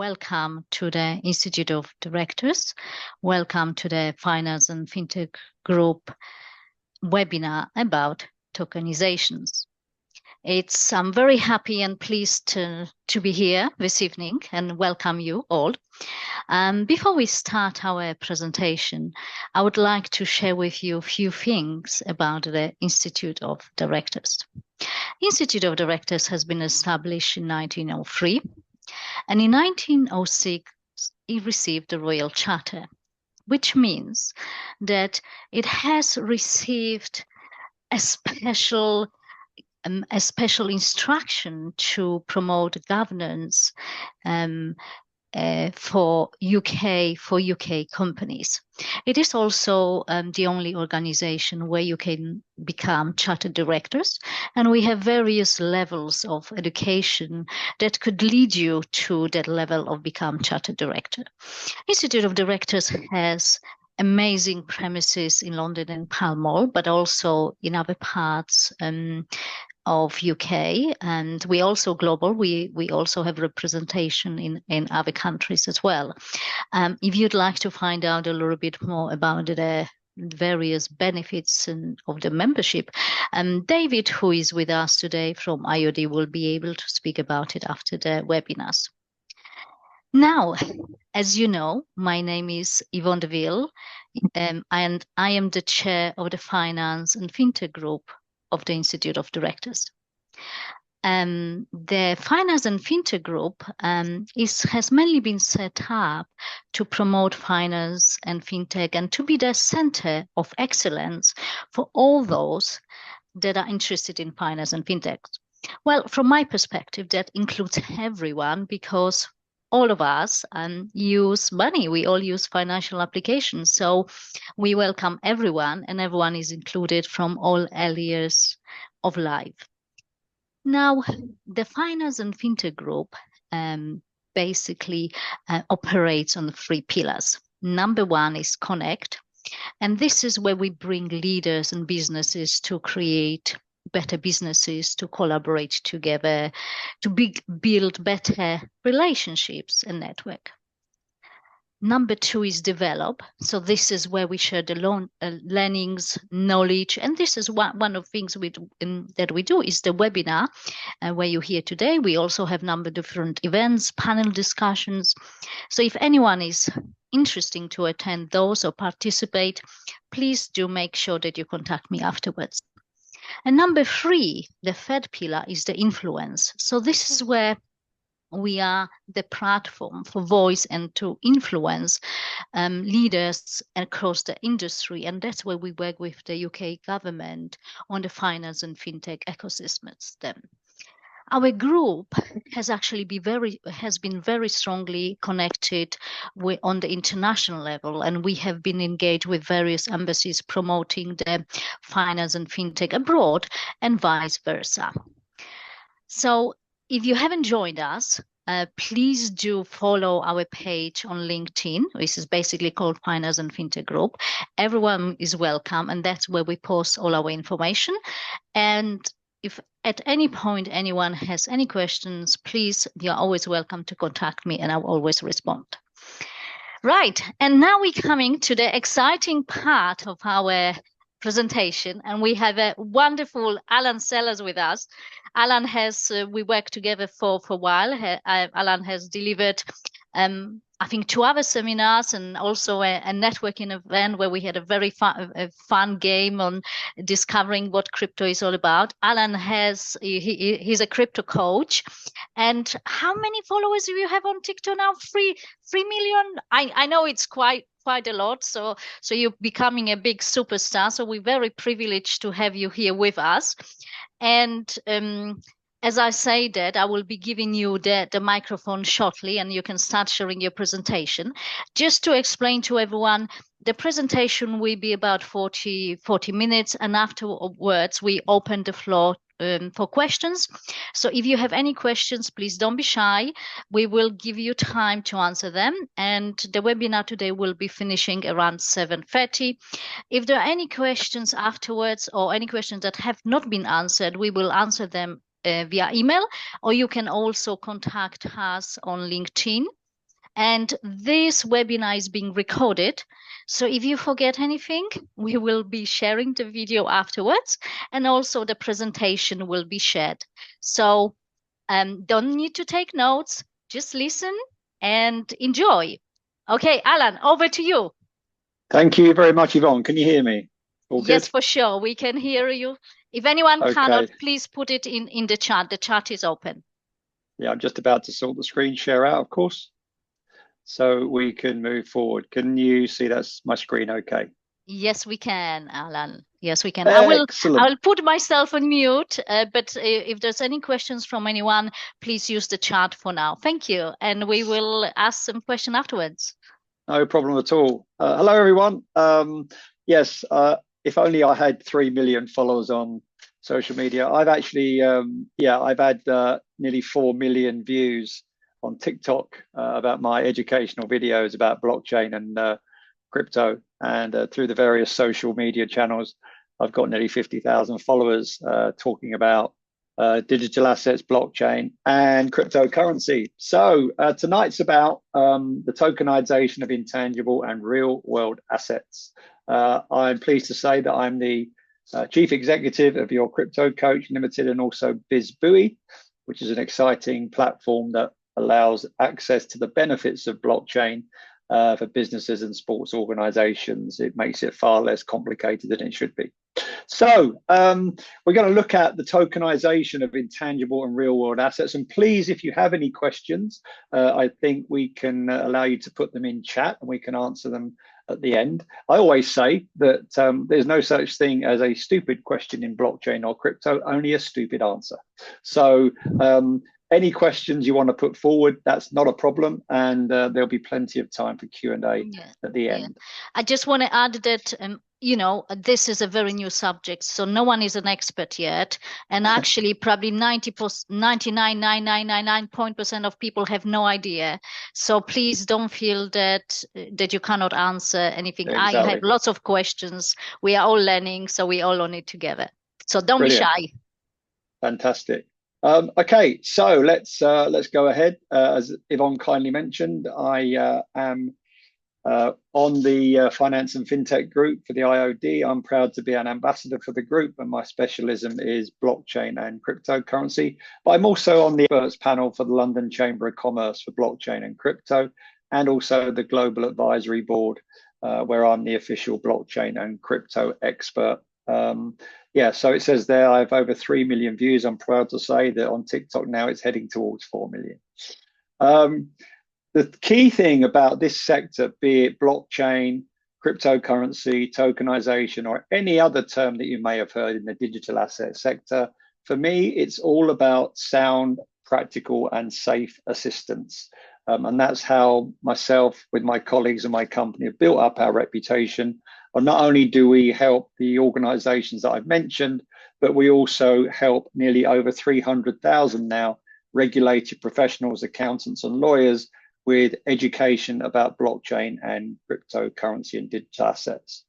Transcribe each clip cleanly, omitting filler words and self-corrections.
welcome to the Institute of Directors. Welcome to the Finance and FinTech Group webinar about tokenizations. I'm very happy and pleased to be here this evening and welcome you all. Before we start our presentation, I would like to share with you a few things about the Institute of Directors. Institute of Directors has been established in 1903, and in 1906 it received the Royal Charter, which means that it has received a special instruction to promote governance for UK companies. It is also the only organization where you can become chartered directors, and we have various levels of education that could lead you to that level of become chartered director. Institute of Directors has amazing premises in London and Pall Mall, but also in other parts of UK, and we also global. We also have representation in other countries as well. If you'd like to find out a little bit more about the various benefits of the membership, David, who is with us today from IOD, will be able to speak about it after the webinars. Now, as you know, my name is Yvonne de Ville, and I am the chair of the Finance and FinTech Group of the Institute of Directors. The Finance and FinTech Group has mainly been set up to promote finance and FinTech and to be the center of excellence for all those that are interested in finance and FinTech. Well, from my perspective, that includes everyone, because all of us use money. We all use financial applications. So we welcome everyone, and everyone is included from all areas of life. Now, the Finance and FinTech Group basically operates on 3 pillars. Number 1 is Connect, and this is where we bring leaders and businesses to create better businesses, to collaborate together, to build better relationships and network. Number 2 is Develop. So this is where we share the learnings, knowledge, and this is one of the things that we do is the webinar where you're here today. We also have a number of different events, panel discussions. So if anyone is interested to attend those or participate, please do make sure that you contact me afterwards. And number 3, the third pillar, is the influence. So this is where we are the platform for voice and to influence leaders across the industry. And that's where we work with the UK government on the finance and fintech ecosystems. Our group has actually been very strongly connected on the international level, and we have been engaged with various embassies promoting the finance and fintech abroad and vice versa. So if you haven't joined us, please do follow our page on LinkedIn, which is basically called Finance and FinTech Group. Everyone is welcome, and that's where we post all our information. And if at any point anyone has any questions, please, you're always welcome to contact me, and I'll always respond. Right, and now we're coming to the exciting part of our presentation, and we have a wonderful Alan Sellers with us. Alan we worked together for a while. Alan has delivered I think 2 other seminars and also a networking event where we had a very fun game on discovering what crypto is all about. Alan he's a crypto coach. And how many followers do you have on TikTok now? 3 million? I know it's quite a lot. So you're becoming a big superstar. So we're very privileged to have you here with us. And as I say that, I will be giving you the microphone shortly, and you can start sharing your presentation. Just to explain to everyone, the presentation will be about 40 minutes, and afterwards we open the floor for questions. So if you have any questions, please don't be shy. We will give you time to answer them, and the webinar today will be finishing around 7:30. If there are any questions afterwards or any questions that have not been answered, we will answer them via email, or you can also contact us on LinkedIn And this webinar is being recorded. So if you forget anything, we will be sharing the video afterwards, and also the presentation will be shared. So don't need to take notes, just listen and enjoy. Okay, Alan, over to you. Thank you very much, Yvonne. Can you hear me? All Yes, good? for sure. We can hear you. If anyone cannot, Okay. please put it in the chat. The chat is open. Yeah, I'm just about to sort the screen share out, of course, so we can move forward. Can you see that's my screen okay? Yes, we can, Alan. Yes, we can. I Excellent. will put myself on mute, but if there's any questions from anyone, please use the chat for now. Thank you. And we will ask some question afterwards. No problem at all. Hello, everyone. Yes, if only I had 3 million followers on social media. I've actually, I've had nearly 4 million views on TikTok about my educational videos about blockchain and crypto. And through the various social media channels, I've got nearly 50,000 followers talking about digital assets, blockchain, and cryptocurrency. So tonight's about the tokenization of intangible and real world assets. I'm pleased to say that I'm the Chief Executive of Your Crypto Coach Limited and also BizBuoy, which is an exciting platform that allows access to the benefits of blockchain for businesses and sports organizations. It makes it far less complicated than it should be. So we're going to look at the tokenization of intangible and real world assets. And please, if you have any questions, I think we can allow you to put them in chat and we can answer them at the end. I always say that there's no such thing as a stupid question in blockchain or crypto, only a stupid answer. So any questions you want to put forward, that's not a problem, and there'll be plenty of time for Q&A at the end. I just want to add that this is a very new subject, so no one is an expert yet, and actually probably 99.99999% of people have no idea. So please don't feel that you cannot answer anything. Exactly. I have lots of questions. We are all learning, so we all learn it together. So don't be shy. Fantastic. Okay, so let's go ahead. As Yvonne kindly mentioned, I am on the Finance and FinTech group for the IOD. I'm proud to be an ambassador for the group, and my specialism is blockchain and cryptocurrency. But I'm also on the experts panel for the London Chamber of Commerce for blockchain and crypto, and also the Global Advisory Board, where I'm the official blockchain and crypto expert. So it says there I have over 3 million views. I'm proud to say that on TikTok now it's heading towards 4 million. The key thing about this sector, be it blockchain, cryptocurrency, tokenization, or any other term that you may have heard in the digital asset sector, for me, it's all about sound, practical, and safe assistance. And that's how myself, with my colleagues and my company, have built up our reputation. And not only do we help the organizations that I've mentioned, but we also help nearly over 300,000 now regulated professionals, accountants, and lawyers with education about blockchain and cryptocurrency and digital assets.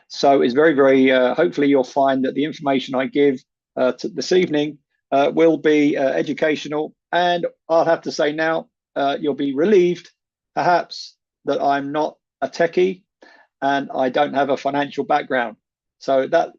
So it's very, very, hopefully you'll find that the information I give this evening will be educational. And I'll have to say now, you'll be relieved, perhaps, that I'm not a techie and I don't have a financial background. So that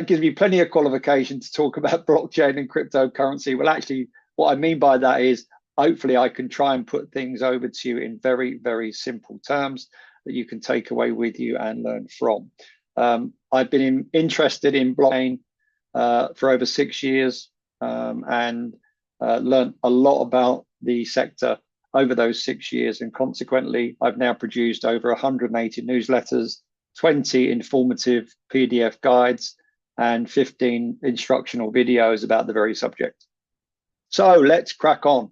gives me plenty of qualification to talk about blockchain and cryptocurrency. Well, actually, what I mean by that is hopefully I can try and put things over to you in very, very simple terms that you can take away with you and learn from. I've been interested in blockchain for over 6 years and learned a lot about the sector over those 6 years. And consequently, I've now produced over 180 newsletters, 20 informative PDF guides, and 15 instructional videos about the very subject. So let's crack on.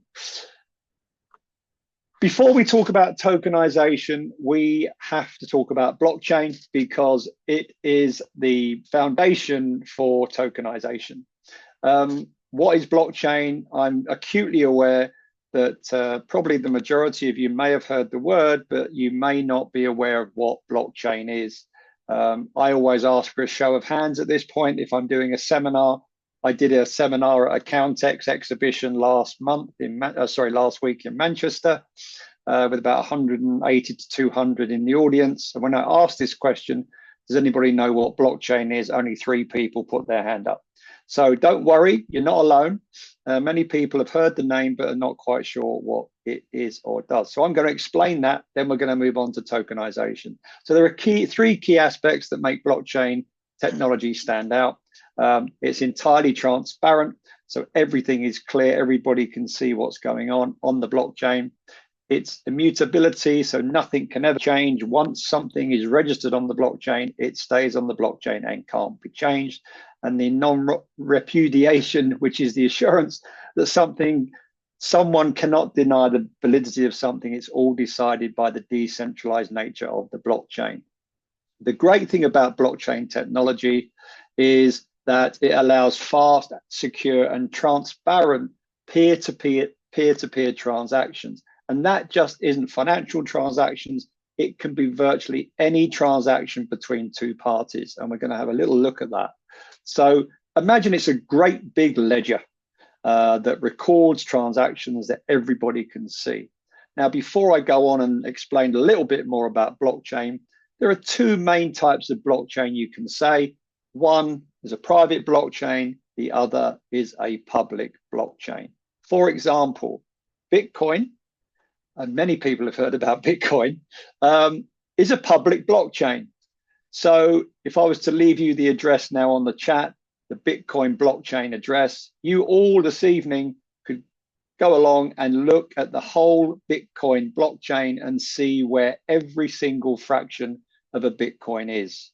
Before we talk about tokenization, we have to talk about blockchain because it is the foundation for tokenization. What is blockchain? I'm acutely aware that probably the majority of you may have heard the word, but you may not be aware of what blockchain is. I always ask for a show of hands at this point if I'm doing a seminar. I did a seminar at Accountex exhibition last week in Manchester, with about 180 to 200 in the audience. And when I asked this question, does anybody know what blockchain is? Only 3 people put their hand up. So don't worry, you're not alone. Many people have heard the name, but are not quite sure what it is or does. So I'm going to explain that, then we're going to move on to tokenization. So there are 3 key aspects that make blockchain technology stand out. It's entirely transparent, so everything is clear. Everybody can see what's going on the blockchain. It's immutability, so nothing can ever change. Once something is registered on the blockchain, it stays on the blockchain and can't be changed. And the non-repudiation, which is the assurance that someone cannot deny the validity of something. It's all decided by the decentralized nature of the blockchain. The great thing about blockchain technology is that it allows fast, secure, and transparent peer-to-peer transactions. And that just isn't financial transactions. It can be virtually any transaction between 2 parties. And we're going to have a little look at that. So imagine it's a great big ledger that records transactions that everybody can see. Now, before I go on and explain a little bit more about blockchain, there are 2 main types of blockchain you can say. One is a private blockchain, the other is a public blockchain. For example, Bitcoin, and many people have heard about Bitcoin, is a public blockchain. So if I was to leave you the address now on the chat, the Bitcoin blockchain address, you all this evening could go along and look at the whole Bitcoin blockchain and see where every single fraction of a Bitcoin is.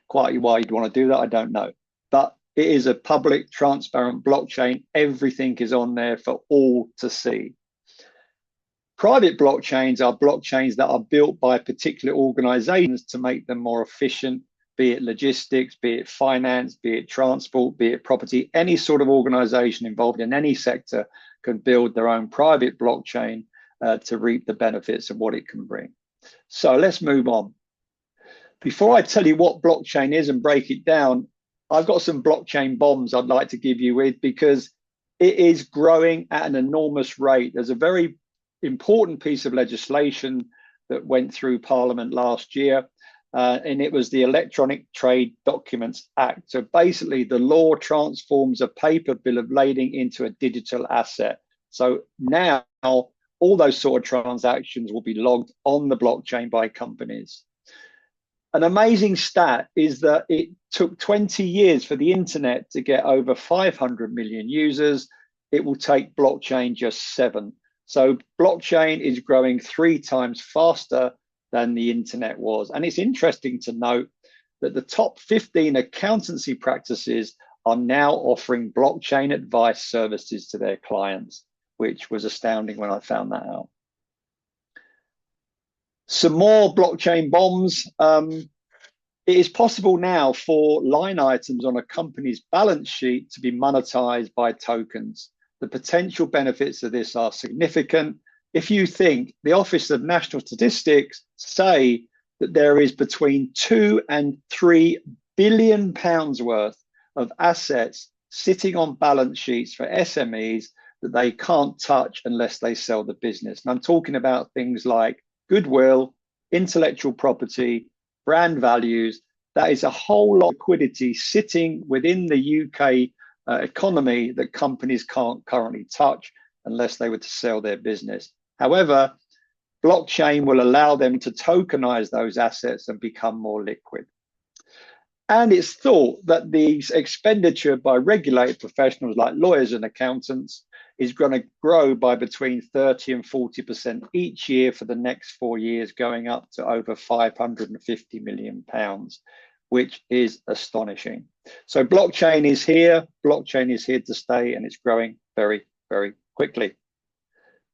Quite why you'd want to do that, I don't know. But it is a public, transparent blockchain. Everything is on there for all to see. Private blockchains are blockchains that are built by particular organizations to make them more efficient, be it logistics, be it finance, be it transport, be it property. Any sort of organization involved in any sector can build their own private blockchain to reap the benefits of what it can bring. So let's move on. Before I tell you what blockchain is and break it down, I've got some blockchain bombs I'd like to give you with, because it is growing at an enormous rate. There's a very important piece of legislation that went through Parliament last year, and it was the Electronic Trade Documents Act. So basically, the law transforms a paper bill of lading into a digital asset. So now all those sort of transactions will be logged on the blockchain by companies. An amazing stat is that it took 20 years for the internet to get over 500 million users. It will take blockchain just 7. So blockchain is growing 3 times faster than the internet was. And it's interesting to note that the top 15 accountancy practices are now offering blockchain advice services to their clients, which was astounding when I found that out. Some more blockchain bombs. It is possible now for line items on a company's balance sheet to be monetized by tokens. The potential benefits of this are significant. If you think the Office of National Statistics say that there is between 2 and 3 billion pounds worth of assets sitting on balance sheets for SMEs that they can't touch unless they sell the business. And I'm talking about things like goodwill, intellectual property, brand values. That is a whole lot of liquidity sitting within the UK economy that companies can't currently touch unless they were to sell their business. However, blockchain will allow them to tokenize those assets and become more liquid. And it's thought that the expenditure by regulated professionals like lawyers and accountants is going to grow by between 30 and 40% each year for the next 4 years, going up to over 550 million pounds, which is astonishing. So blockchain is here to stay, and it's growing very, very quickly.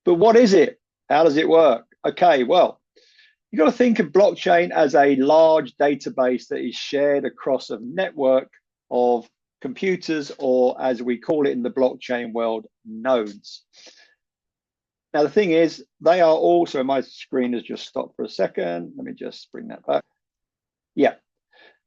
But what is it? How does it work? Okay, well, you've got to think of blockchain as a large database that is shared across a network of computers, or as we call it in the blockchain world, nodes. Now, the thing is, they are also, my screen has just stopped for a second. Let me just bring that back. Yeah.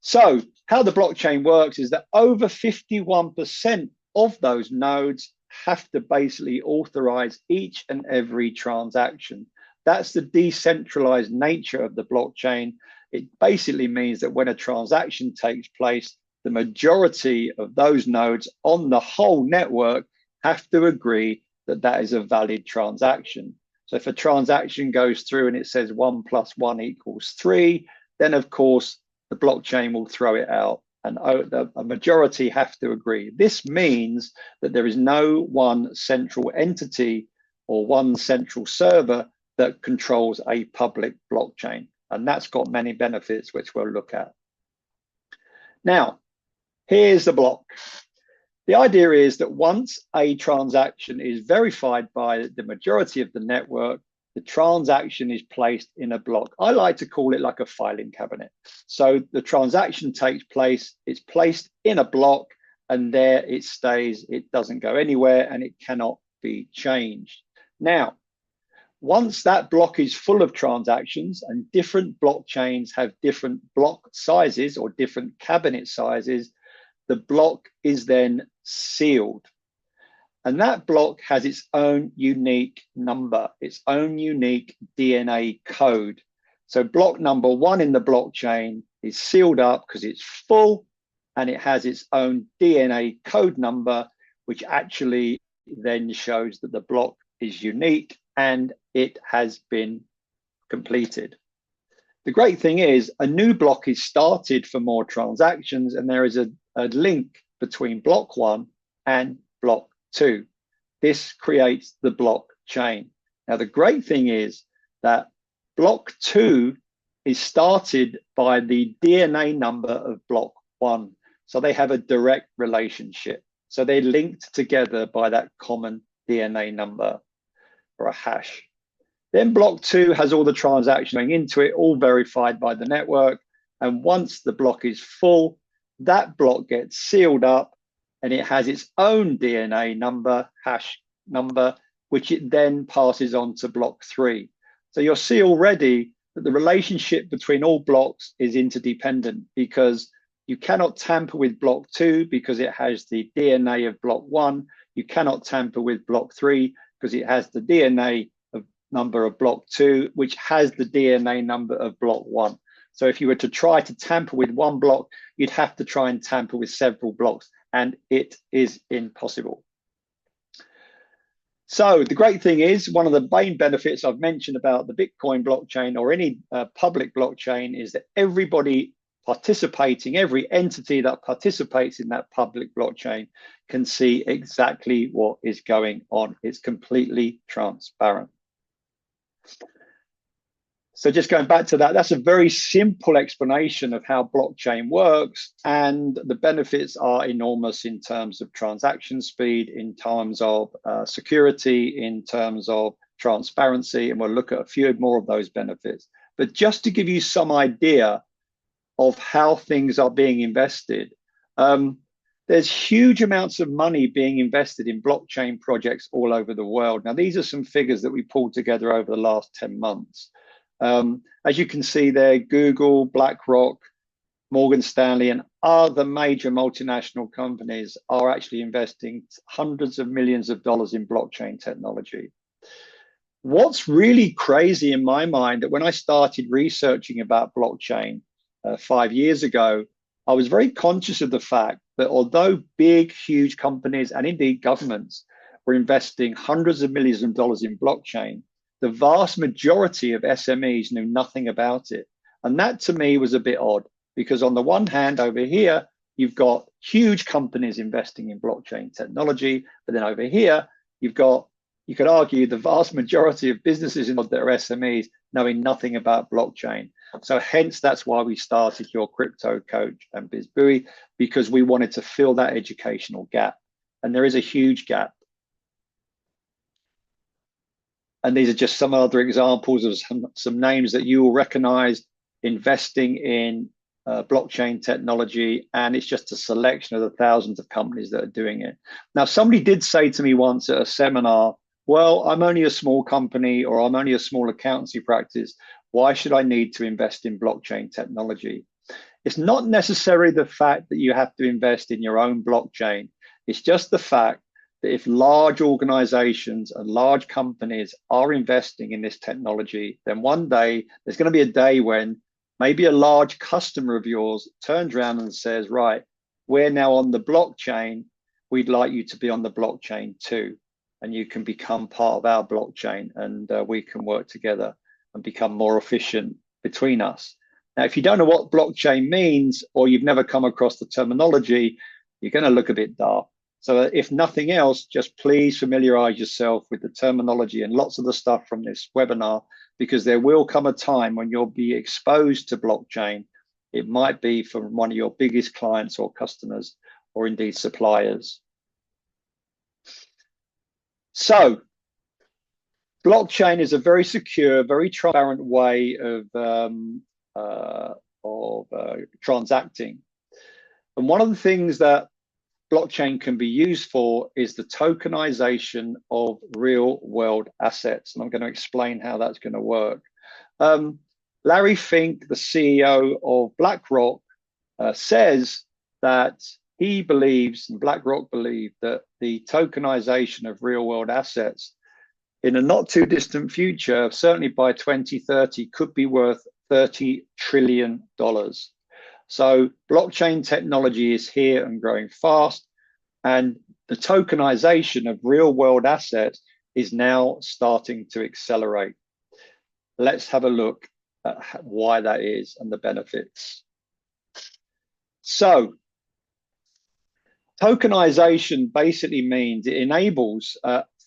So how the blockchain works is that over 51% of those nodes have to basically authorize each and every transaction. That's the decentralized nature of the blockchain. It basically means that when a transaction takes place, the majority of those nodes on the whole network have to agree that that is a valid transaction. So if a transaction goes through and it says 1 + 1 = 3, then of course the blockchain will throw it out, and a majority have to agree. This means that there is no one central entity or one central server that controls a public blockchain, and that's got many benefits which we'll look at. Now, here's the block. The idea is that once a transaction is verified by the majority of the network, the transaction is placed in a block. I like to call it like a filing cabinet. So the transaction takes place, it's placed in a block, and there it stays. It doesn't go anywhere, and it cannot be changed. Now, once that block is full of transactions, and different blockchains have different block sizes or different cabinet sizes, the block is then sealed. And that block has its own unique number, its own unique DNA code. So block number 1 in the blockchain is sealed up because it's full, and it has its own DNA code number, which actually then shows that the block is unique and it has been completed. The great thing is a new block is started for more transactions, and there is a link between block 1 and block 2. This creates the blockchain. Now, the great thing is that block 2 is started by the DNA number of block 1. So they have a direct relationship. So they're linked together by that common DNA number or a hash. Then block 2 has all the transactions going into it, all verified by the network. And once the block is full, that block gets sealed up, and it has its own DNA number, hash number, which it then passes on to block 3. So you'll see already that the relationship between all blocks is interdependent, because you cannot tamper with block 2 because it has the DNA of block 1. You cannot tamper with block 3 because it has the DNA number of block 2, which has the DNA number of block 1. So if you were to try to tamper with one block, you'd have to try and tamper with several blocks, and it is impossible. So the great thing is, one of the main benefits I've mentioned about the Bitcoin blockchain or any public blockchain is that everybody participating, every entity that participates in that public blockchain can see exactly what is going on. It's completely transparent. So just going back to that, that's a very simple explanation of how blockchain works, and the benefits are enormous in terms of transaction speed, in terms of security, in terms of transparency, and we'll look at a few more of those benefits. But just to give you some idea of how things are being invested, there's huge amounts of money being invested in blockchain projects all over the world. Now, these are some figures that we pulled together over the last 10 months. As you can see there, Google, BlackRock, Morgan Stanley, and other major multinational companies are actually investing hundreds of millions of dollars in blockchain technology. What's really crazy in my mind, that when I started researching about blockchain 5 years ago, I was very conscious of the fact that although big, huge companies and indeed governments were investing hundreds of millions of dollars in blockchain, the vast majority of SMEs knew nothing about it. And that to me was a bit odd, because on the one hand, over here, you've got huge companies investing in blockchain technology, but then over here, you've got, you could argue, the vast majority of businesses that are SMEs knowing nothing about blockchain. So hence, that's why we started Your Crypto Coach and BizBuoy, because we wanted to fill that educational gap. And there is a huge gap. And these are just some other examples of some names that you will recognize investing in blockchain technology. And it's just a selection of the thousands of companies that are doing it. Now, somebody did say to me once at a seminar, well, I'm only a small company, or I'm only a small accountancy practice. Why should I need to invest in blockchain technology? It's not necessarily the fact that you have to invest in your own blockchain. It's just the fact that if large organizations and large companies are investing in this technology, then one day there's going to be a day when maybe a large customer of yours turns around and says, right, we're now on the blockchain. We'd like you to be on the blockchain too. And you can become part of our blockchain, and we can work together and become more efficient between us. Now, if you don't know what blockchain means, or you've never come across the terminology, you're going to look a bit dark. So if nothing else, just please familiarize yourself with the terminology and lots of the stuff from this webinar, because there will come a time when you'll be exposed to blockchain. It might be from one of your biggest clients or customers, or indeed suppliers. So blockchain is a very secure, very transparent way of transacting. And one of the things that blockchain can be used for is the tokenization of real world assets. And I'm going to explain how that's going to work. Larry Fink, the CEO of BlackRock, says that he believes, and BlackRock believe, that the tokenization of real world assets in a not too distant future, certainly by 2030, could be worth $30 trillion. So blockchain technology is here and growing fast, and the tokenization of real world assets is now starting to accelerate. Let's have a look at why that is and the benefits. So tokenization basically means it enables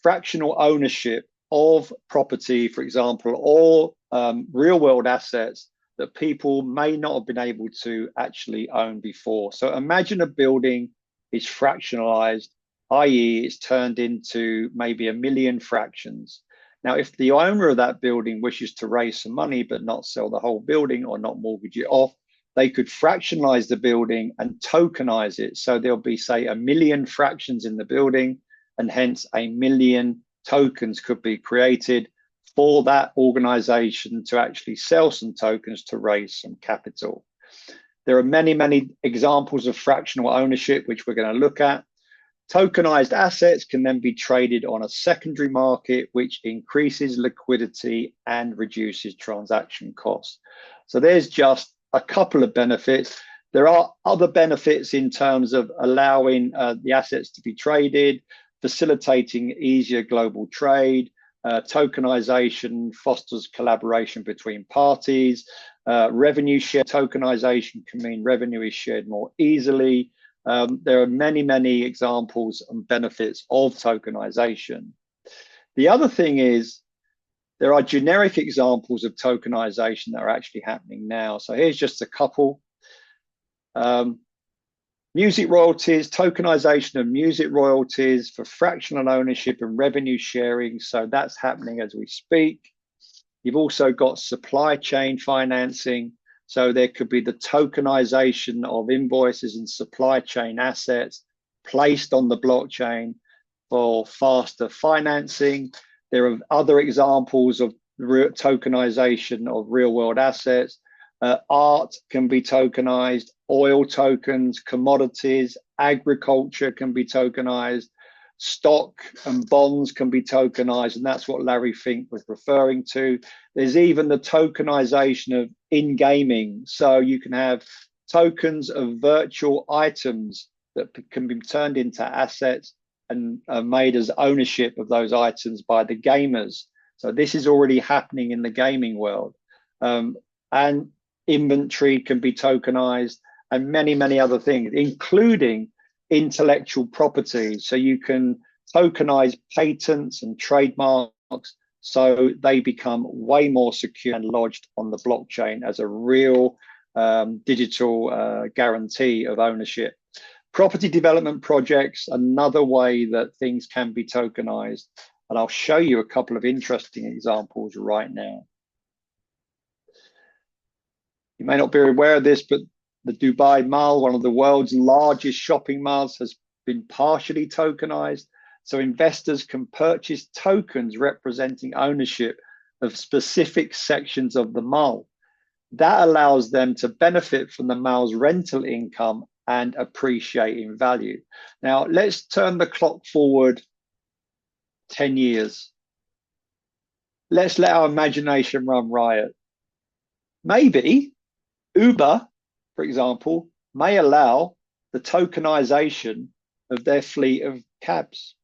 fractional ownership of property, for example, or real world assets that people may not have been able to actually own before. So imagine a building is fractionalized, i.e. it's turned into maybe 1 million fractions. Now, if the owner of that building wishes to raise some money but not sell the whole building or not mortgage it off, they could fractionalize the building and tokenize it. So there'll be, say, 1 million fractions in the building, and hence 1 million tokens could be created for that organization to actually sell some tokens to raise some capital. There are many, many examples of fractional ownership, which we're going to look at. Tokenized assets can then be traded on a secondary market, which increases liquidity and reduces transaction costs. So there's just a couple of benefits. There are other benefits in terms of allowing the assets to be traded, facilitating easier global trade. Tokenization fosters collaboration between parties. Revenue share tokenization can mean revenue is shared more easily. There are many, many examples and benefits of tokenization. The other thing is there are generic examples of tokenization that are actually happening now. So here's just a couple. Music royalties, tokenization of music royalties for fractional ownership and revenue sharing. So that's happening as we speak. You've also got supply chain financing. So there could be the tokenization of invoices and supply chain assets placed on the blockchain for faster financing. There are other examples of tokenization of real world assets. Art can be tokenized, oil tokens, commodities, agriculture can be tokenized, stock and bonds can be tokenized, and that's what Larry Fink was referring to. There's even the tokenization of in-gaming. So you can have tokens of virtual items that can be turned into assets and made as ownership of those items by the gamers. So this is already happening in the gaming world. And inventory can be tokenized, and many, many other things, including intellectual property. So you can tokenize patents and trademarks so they become way more secure and lodged on the blockchain as a real digital guarantee of ownership. Property development projects, another way that things can be tokenized. And I'll show you a couple of interesting examples right now. You may not be aware of this, but the Dubai Mall, one of the world's largest shopping malls, has been partially tokenized. So investors can purchase tokens representing ownership of specific sections of the mall. That allows them to benefit from the mall's rental income and appreciate in value. Now, let's turn the clock forward 10 years. Let's let our imagination run riot. Maybe Uber, for example, may allow the tokenization of their fleet of cabs.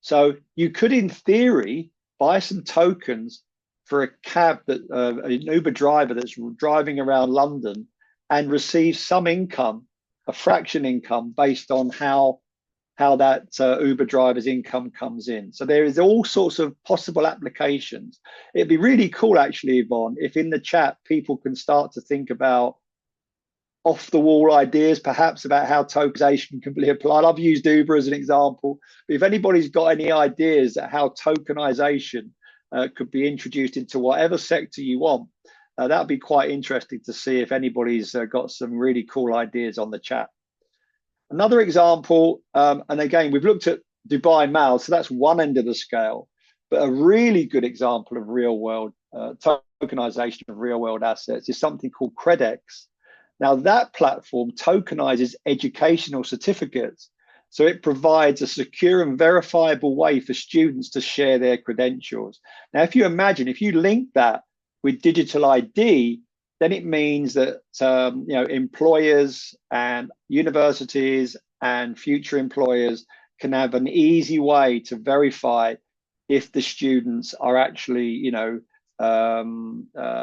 So you could, in theory, buy some tokens for a cab that an Uber driver that's driving around London and receive some income, a fraction income, based on how that Uber driver's income comes in. So there is all sorts of possible applications. It'd be really cool, actually, Yvonne, if in the chat people can start to think about off-the-wall ideas, perhaps, about how tokenization can be applied. I've used Uber as an example. But if anybody's got any ideas at how tokenization could be introduced into whatever sector you want, that would be quite interesting to see if anybody's got some really cool ideas on the chat. Another example, and again, we've looked at Dubai Mall, so that's one end of the scale, but a really good example of real-world tokenization of real-world assets is something called CredX. Now, that platform tokenizes educational certificates, so it provides a secure and verifiable way for students to share their credentials. Now, if you imagine, if you link that with digital ID, then it means that employers and universities and future employers can have an easy way to verify if the students are actually,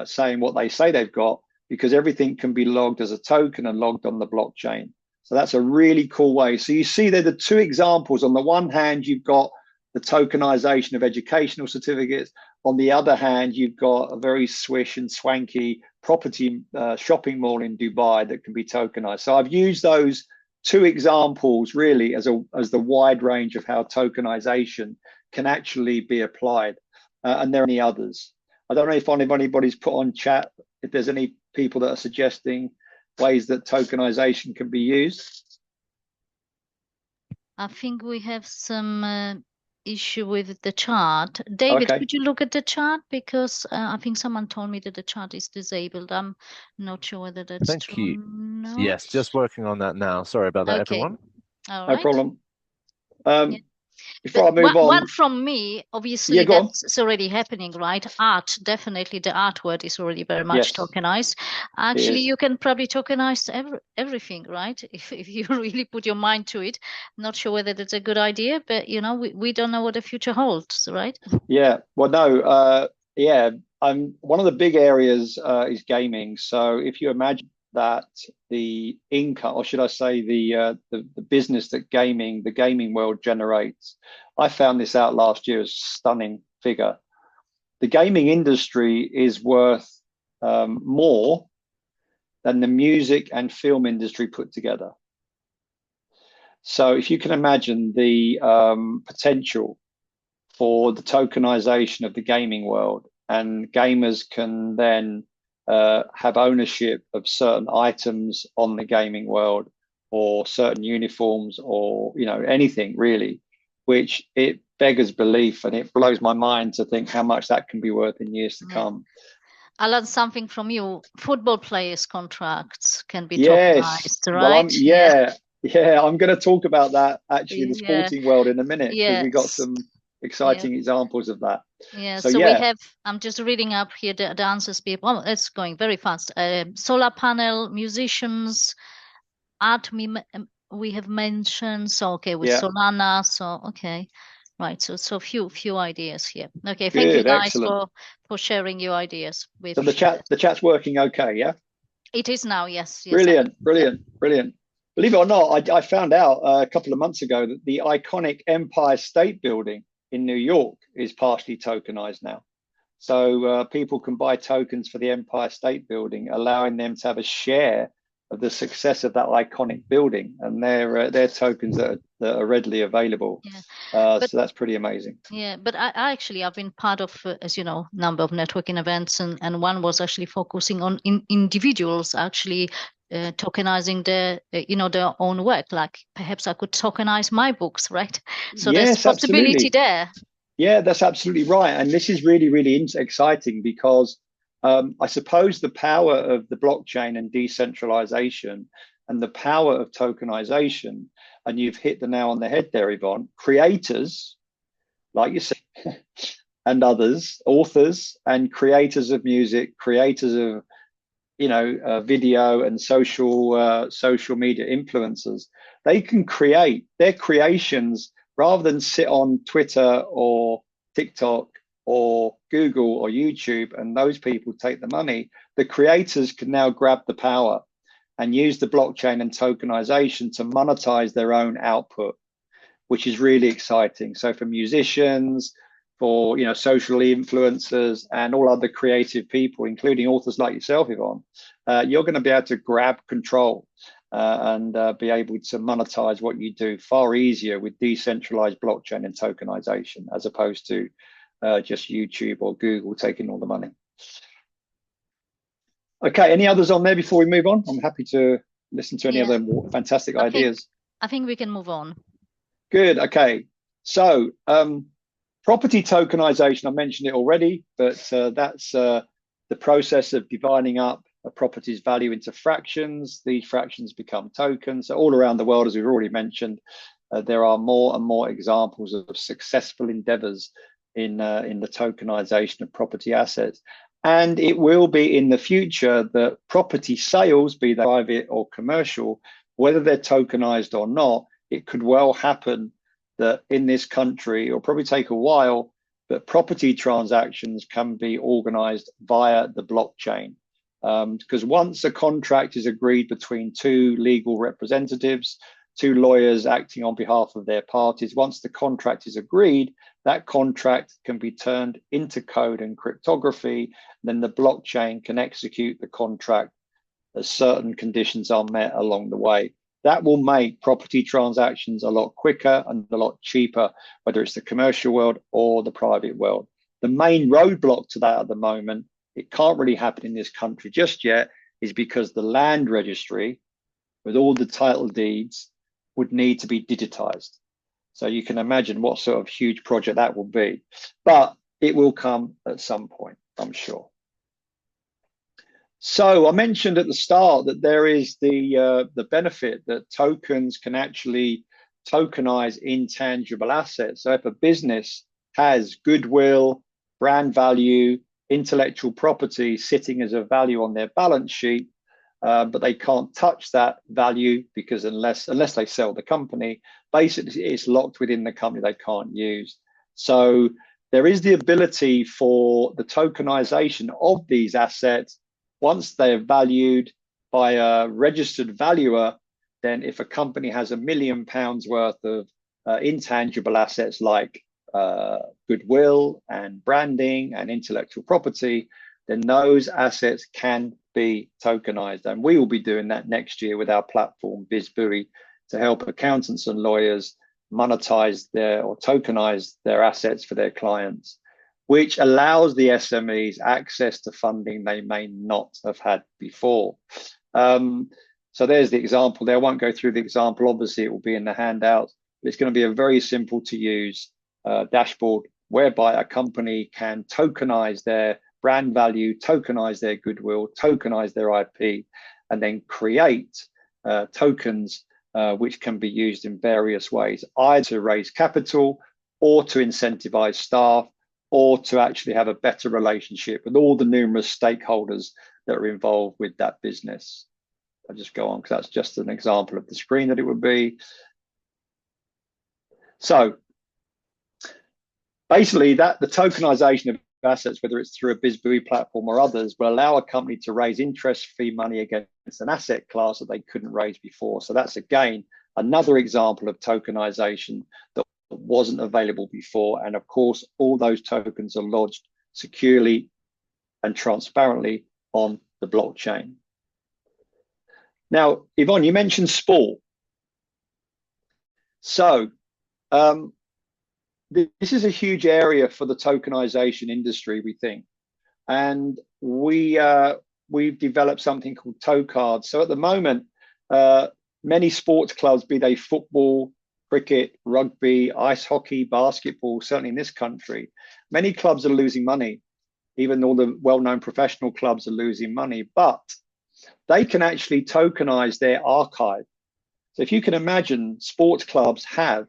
saying what they say they've got, because everything can be logged as a token and logged on the blockchain. So that's a really cool way. So you see there the two examples. On the one hand, you've got the tokenization of educational certificates. On the other hand, you've got a very swish and swanky property shopping mall in Dubai that can be tokenized. So I've used those two examples really as the wide range of how tokenization can actually be applied. And there are many others. I don't know if anybody's put on chat if there's any people that are suggesting ways that tokenization can be used. I think we have some issue with the chart. David, Okay. could you look at the chart? Because I think someone told me that the chart is disabled. I'm not sure whether that's Thank true. you. No? Yes, just working on that now. Sorry about that, Okay. everyone. All No right. problem. Yeah. Before I move on. One from me, obviously, Yeah, go on. that's already happening, right? Art, definitely the art world is already very much Yes, tokenized. it Actually, is. you can probably tokenize everything, right? If you really put your mind to it. Not sure whether that's a good idea, but we don't know what the future holds, right? Yeah. Well, no. Yeah. One of the big areas is gaming. So if you imagine that the income, or should I say the business that the gaming world generates, I found this out last year, as a stunning figure. The gaming industry is worth more than the music and film industry put together. So if you can imagine the potential for the tokenization of the gaming world, and gamers can then have ownership of certain items on the gaming world, or certain uniforms, or anything really, which it beggars belief, and it blows my mind to think how much that can be worth in years to come. I learned something from you. Football players' contracts can be Yes. tokenized, right? Well, I'm going to talk about that actually in the sporting world in a minute, because we got some exciting examples of that. Yeah, so we have, I'm just reading up here the answers people. Oh, it's going very fast. Solar panel, musicians, art we have mentioned. So okay, with Solana. So okay. Right, so few ideas here. Okay, thank you guys for sharing your ideas with. So the chat's working okay, yeah? It is now, yes. Brilliant. Believe it or not, I found out a couple of months ago that the iconic Empire State Building in New York is partially tokenized now. So people can buy tokens for the Empire State Building, allowing them to have a share of the success of that iconic building, and they're tokens that are readily available. So that's pretty amazing. Yeah, but I've been part of, as you know, number of networking events, and one was actually focusing on individuals actually tokenizing their own work. Like perhaps I could tokenize my books, right? So there's possibility there. Yeah, that's absolutely right, and this is really, really exciting, because I suppose the power of the blockchain and decentralization and the power of tokenization, and you've hit the nail on the head there, Yvonne, creators like yourself and others, authors and creators of music, creators of video and social media influencers, they can create their creations rather than sit on Twitter or TikTok or Google or YouTube and those people take the money. The creators can now grab the power and use the blockchain and tokenization to monetize their own output, which is really exciting. So for musicians, for social influencers and all other creative people, including authors like yourself, Yvonne, you're going to be able to grab control and be able to monetize what you do far easier with decentralized blockchain and tokenization, as opposed to just YouTube or Google taking all the money. Okay, any others on there before we move on? I'm happy to listen to any other fantastic ideas. I think we can move on. Good. Okay. So property tokenization, I mentioned it already, but that's the process of dividing up a property's value into fractions. These fractions become tokens. So all around the world, as we've already mentioned, there are more and more examples of successful endeavors in the tokenization of property assets. And it will be in the future that property sales, be they private or commercial, whether they're tokenized or not, it could well happen that in this country, it'll probably take a while, but property transactions can be organized via the blockchain. Because once a contract is agreed between two legal representatives, two lawyers acting on behalf of their parties, once the contract is agreed, that contract can be turned into code and cryptography. Then the blockchain can execute the contract as certain conditions are met along the way. That will make property transactions a lot quicker and a lot cheaper, whether it's the commercial world or the private world. The main roadblock to that at the moment, it can't really happen in this country just yet, is because the land registry with all the title deeds would need to be digitized. So you can imagine what sort of huge project that will be, but it will come at some point, I'm sure. So I mentioned at the start that there is the benefit that tokens can actually tokenize intangible assets. So if a business has goodwill, brand value, intellectual property sitting as a value on their balance sheet, but they can't touch that value because unless they sell the company, basically it's locked within the company, they can't use. So there is the ability for the tokenization of these assets. Once they're valued by a registered valuer, then if a company has £1 million worth of intangible assets like goodwill and branding and intellectual property, then those assets can be tokenized. And we will be doing that next year with our platform, BizBuoy, to help accountants and lawyers monetize or tokenize their assets for their clients, which allows the SMEs access to funding they may not have had before. So there's the example there. I won't go through the example. Obviously, it will be in the handout. But it's going to be a very simple to use dashboard whereby a company can tokenize their brand value, tokenize their goodwill, tokenize their IP, and then create tokens which can be used in various ways, either to raise capital or to incentivize staff, or to actually have a better relationship with all the numerous stakeholders that are involved with that business. I'll just go on because that's just an example of the screen that it would be. So basically the tokenization of assets, whether it's through a BizBuoy platform or others, will allow a company to raise interest-free money against an asset class that they couldn't raise before. So that's, again, another example of tokenization that wasn't available before. And of course, all those tokens are lodged securely and transparently on the blockchain. Now, Yvonne, you mentioned sport. So this is a huge area for the tokenization industry, we think. And we've developed something called ToCards. So at the moment, many sports clubs, be they football, cricket, rugby, ice hockey, basketball, certainly in this country, many clubs are losing money. Even all the well-known professional clubs are losing money. But they can actually tokenize their archive. So if you can imagine, sports clubs have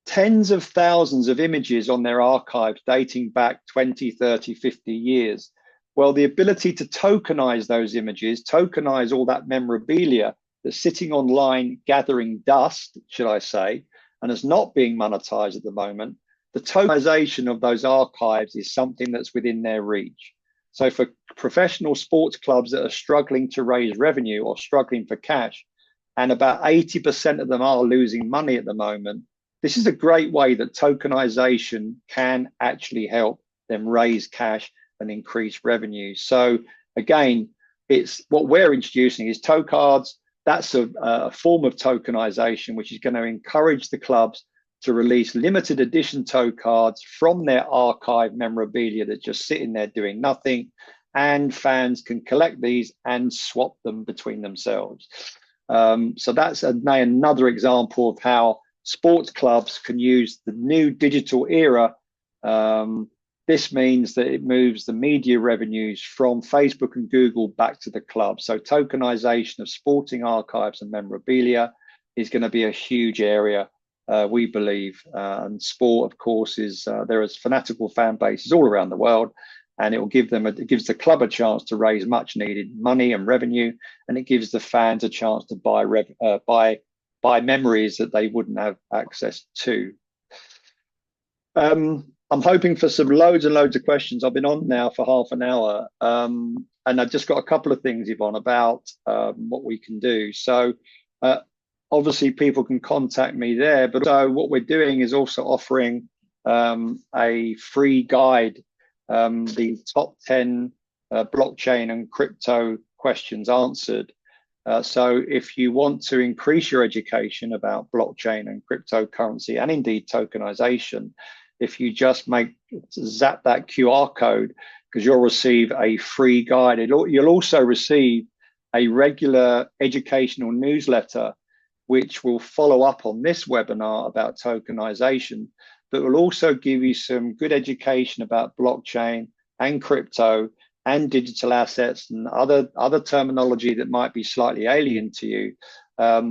tens of thousands of images on their archives dating back 20, 30, 50 years. Well, the ability to tokenize those images, tokenize all that memorabilia that's sitting online gathering dust, should I say, and is not being monetized at the moment, the tokenization of those archives is something that's within their reach. So for professional sports clubs that are struggling to raise revenue or struggling for cash, and about 80% of them are losing money at the moment, this is a great way that tokenization can actually help them raise cash and increase revenue. So again, it's what we're introducing is ToCards. That's a form of tokenization, which is going to encourage the clubs to release limited edition ToCards from their archive memorabilia that just sitting there doing nothing, and fans can collect these and swap them between themselves. So that's another example of how sports clubs can use the new digital era. This means that it moves the media revenues from Facebook and Google back to the club. So tokenization of sporting archives and memorabilia is going to be a huge area, we believe. And sport, of course, is there is fanatical fan bases all around the world, and it will give them it gives the club a chance to raise much needed money and revenue, and it gives the fans a chance to buy memories that they wouldn't have access to. I'm hoping for some loads and loads of questions. I've been on now for half an hour, and I've just got a couple of things, Yvonne, about what we can do. So obviously people can contact me there, but also what we're doing is also offering a free guide, the top 10 blockchain and crypto questions answered. So if you want to increase your education about blockchain and cryptocurrency and indeed tokenization, if you just zap that QR code, because you'll receive a free guide. You'll also receive a regular educational newsletter, which will follow up on this webinar about tokenization, but will also give you some good education about blockchain and crypto and digital assets and other terminology that might be slightly alien to you.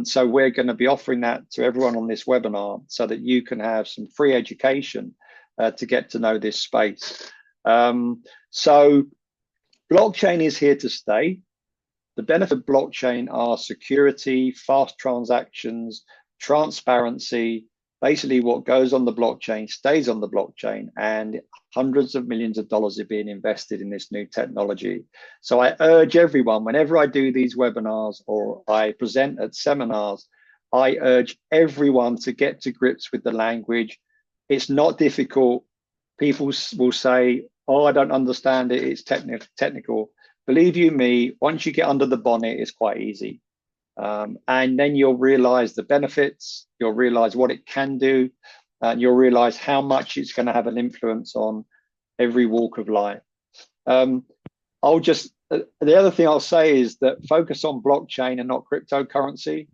So we're going to be offering that to everyone on this webinar so that you can have some free education to get to know this space. So blockchain is here to stay. The benefit of blockchain are security, fast transactions, transparency. Basically, what goes on the blockchain stays on the blockchain, and hundreds of millions of dollars are being invested in this new technology. So I urge everyone, whenever I do these webinars or I present at seminars, I urge everyone to get to grips with the language. It's not difficult. People will say, oh, I don't understand it, it's technical. Believe you me, once you get under the bonnet, it's quite easy. And then you'll realize the benefits, you'll realize what it can do, and you'll realize how much it's going to have an influence on every walk of life. The other thing I'll say is that focus on blockchain and not cryptocurrency,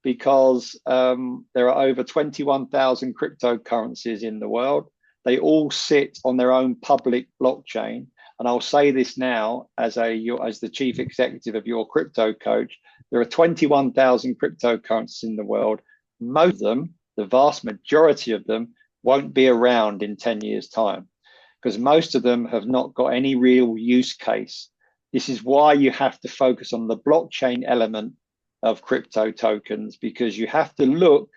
because there are over 21,000 cryptocurrencies in the world. They all sit on their own public blockchain. And I'll say this now as the chief executive of Your Crypto Coach, there are 21,000 cryptocurrencies in the world. Most of them, the vast majority of them, won't be around in 10 years' time, because most of them have not got any real use case. This is why you have to focus on the blockchain element of crypto tokens, because you have to look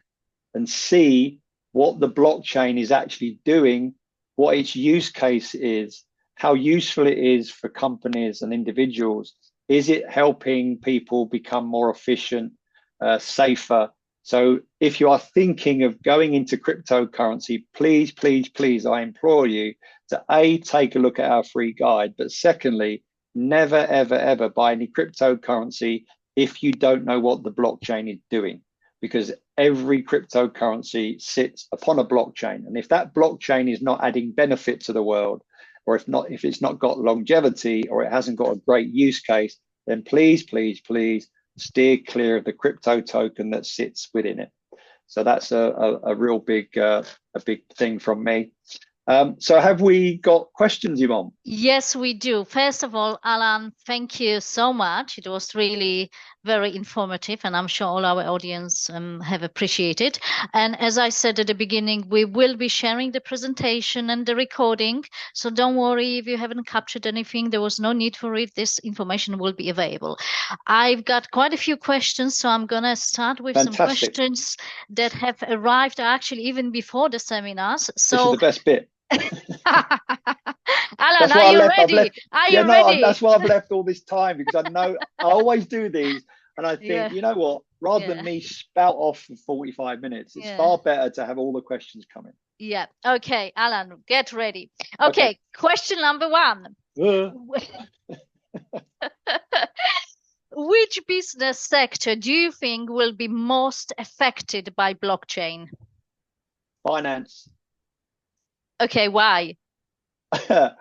and see what the blockchain is actually doing, what its use case is, how useful it is for companies and individuals. Is it helping people become more efficient, safer? So if you are thinking of going into cryptocurrency, please, please, please, I implore you to A, take a look at our free guide, but secondly, never, ever, ever buy any cryptocurrency if you don't know what the blockchain is doing, because every cryptocurrency sits upon a blockchain. And if that blockchain is not adding benefit to the world, or if it's not got longevity, or it hasn't got a great use case, then please, please, please steer clear of the crypto token that sits within it. So that's a real big thing from me. So have we got questions, Yvonne? Yes, we do. First of all, Alan, thank you so much. It was really very informative, and I'm sure all our audience have appreciated. And as I said at the beginning, we will be sharing the presentation and the recording. So don't worry if you haven't captured anything. There was no need for it. This information will be available. I've got quite a few questions, so I'm going to start with some questions that have arrived actually even before the seminars. So this is the best bit. Alan, are you ready? Are you ready? That's why I've left all this time, because I know I always do these, and I think, you know what, rather than me spout off for 45 minutes, it's far better to have all the questions coming. Yeah. Okay, Alan, get ready. Okay. Question number one. Which business sector do you think will be most affected by blockchain? Finance. Okay, why? There's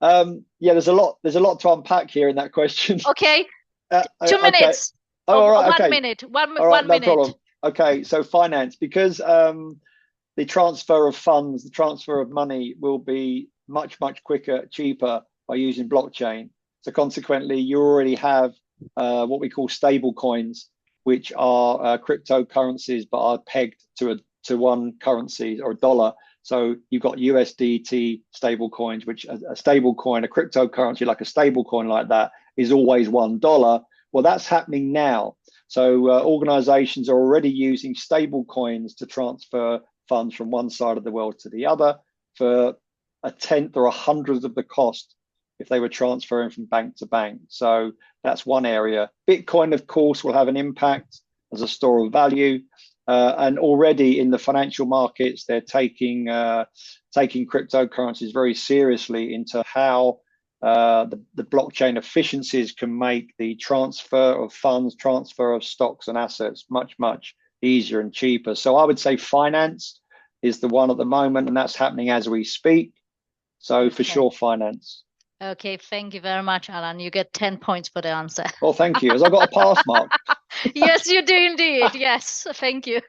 a lot to unpack here in that question. Okay. 2 minutes. Okay. Oh, all right. 1 minute. One right, minute. No problem. Okay, so finance, because the transfer of funds, the transfer of money will be much quicker, cheaper by using blockchain. So consequently, you already have what we call stable coins, which are cryptocurrencies but are pegged to one currency or a dollar. So you've got USDT stable coins, which a stable coin, a cryptocurrency like a stable coin like that, is always $1. Well, that's happening now. So organizations are already using stable coins to transfer funds from one side of the world to the other for a tenth or a hundredth of the cost if they were transferring from bank to bank. So that's one area. Bitcoin, of course, will have an impact as a store of value. And already in the financial markets, they're taking cryptocurrencies very seriously into how the blockchain efficiencies can make the transfer of funds, transfer of stocks and assets much easier and cheaper. So I would say finance is the one at the moment, and that's happening as we speak. So for sure, finance. Okay, thank you very much, Alan. You get 10 points for the answer. Well, thank you. As I got a pass mark. Yes, you do indeed. Yes, thank you.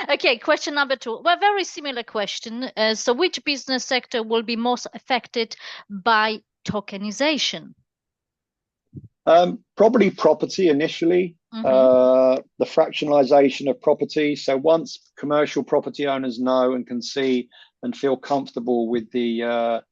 Okay, question number 2. Well, very similar question. So which business sector will be most affected by tokenization? Probably property initially. The fractionalization of property. So once commercial property owners know and can see and feel comfortable with the